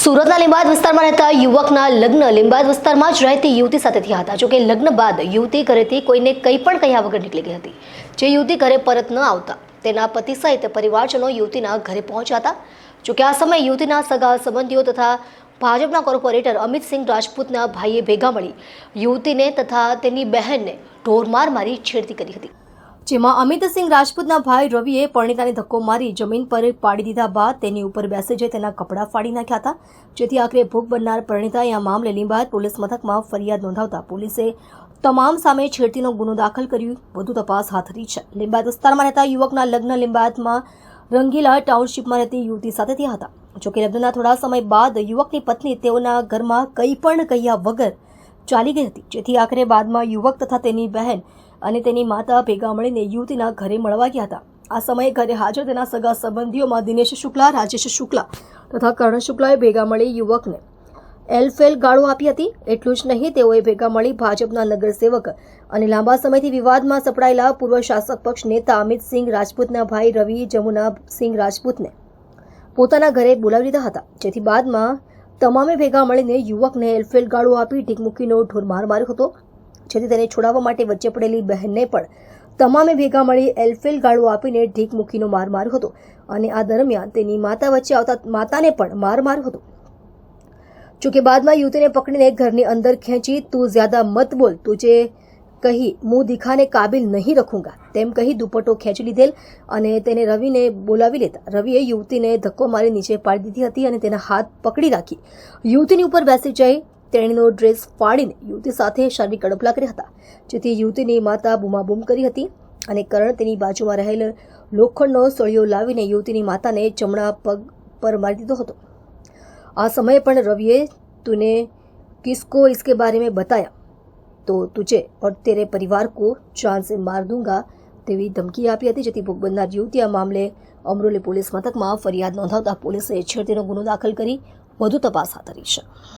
સુરતના લીંબાદ વિસ્તારમાં રહેતા યુવકના લગ્ન લીંબાદ વિસ્તારમાં જ રહેતી યુવતી સાથે થયા હતા. જોકે લગ્ન બાદ યુવતી ઘરેથી કોઈને કંઈ પણ કહ્યા વગર નીકળી ગઈ હતી. જે યુવતી ઘરે પરત ન આવતા તેના પતિ સહિત પરિવારજનો યુવતીના ઘરે પહોંચ્યા હતા. જોકે આ સમયે યુવતીના સગા સંબંધીઓ તથા ભાજપના કોર્પોરેટર અમિતસિંહ રાજપૂતના ભાઈએ ભેગા મળી યુવતીને તથા તેની બહેનને ઢોરમાર મારી છેડતી કરી હતી. જેમાં અમિતસિંહ રાજપૂતના ભાઈ રવિએ પરણિતાને ધક્કો મારી જમીન પર પાડી દીધા બાદ તેની ઉપર બેસી જઈ તેના કપડાં ફાડી નાખ્યા હતા. જેથી આખરે ભોગ બનનાર પરણિતાએ આ મામલે લીંબાદ પોલીસ મથકમાં ફરિયાદ નોંધાવતા પોલીસે તમામ સામે છેડતીનો ગુનો દાખલ કરી વધુ તપાસ હાથ ધરી છે. લીંબાદ વિસ્તારમાં રહેતા યુવકના લગ્ન લીંબાદમાં રંગીલા ટાઉનશીપમાં રહેતી યુવતી સાથે થયા હતા. જોકે લગ્નના થોડા સમય બાદ યુવકની પત્ની તેઓના ઘરમાં કંઈ પણ કહ્યા વગર ચાલી ગઈ હતી. જેથી આખરે બાદમાં યુવક તથા તેની બહેન અને તેની માતા ભેગા મળીને યુવતીના ઘરે મળવા ગયા હતા. આ સમયે ઘરે હાજર તેના સગા સંબંધીઓમાં દિનેશ શુક્લા, રાજેશ શુક્લા તથા કર્ણ શુક્લાએ ભેગા મળી યુવકને એલફેલ ગાળો આપી હતી. એટલું જ નહીં, તેઓએ ભેગા મળી ભાજપના નગરસેવક અને લાંબા સમયથી વિવાદમાં સપડાયેલા પૂર્વ શાસક પક્ષ નેતા અમિતસિંહ રાજપૂતના ભાઈ રવિ જમુનાસિંહ રાજપૂતને પોતાના ઘરે બોલાવી લીધા હતા. જેથી બાદમાં તમામે ભેગા મળીને યુવકને એલફેલ ગાળો આપી ઢીકમુકીનો ઢોરમાર માર્યો હતો. જેથી તેને છોડાવવા માટે વચ્ચે પડેલી બહેનને પણ તમામે ભેગા મળી એલફેલ ગાળો આપીને ઢીક મૂકીનો માર માર્યો હતો. અને આ દરમિયાન તેની માતા વચ્ચે આવતા માતાને પણ માર માર્યો હતો. જોકે બાદમાં યુવતીને પકડીને ઘરની અંદર ખેંચી તું જ્યાદા મત બોલ, તુજે કહી મુંહ દિખાને કાબિલ નહીં રખુંગા તેમ કહી દુપટ્ટો ખેંચી લીધેલ અને તેને રવિને બોલાવી લેતા રવિએ યુવતીને ધક્કો મારી નીચે પાડી દીધી હતી અને તેના હાથ પકડી રાખી યુવતીની ઉપર બેસી જઈ તેણીનો ડ્રેસ ફાડીને યુવતી સાથે શારીરિક અડપલા કર્યા હતા. જેથી યુવતીની માતા બૂમાબૂમ કરી હતી અને કરણ તેની બાજુમાં રહેલ લોખંડનો સળિયો લાવીને યુવતીની માતાને જમણા પગ પર મારી દીધો હતો. આ સમયે પણ રવિએ તુને કિસકો इसके बारे में बताया तो तुझे और तेरे परिवार को जान से मार दूंगा તેવી ધમકી આપી હતી. જેથી ભોગ બનનાર યુવતી આ મામલે અમરોલી પોલીસ મથકમાં ફરિયાદ નોંધાવતા પોલીસે છેડતીનો ગુનો દાખલ કરી વધુ તપાસ હાથ ધરી છે.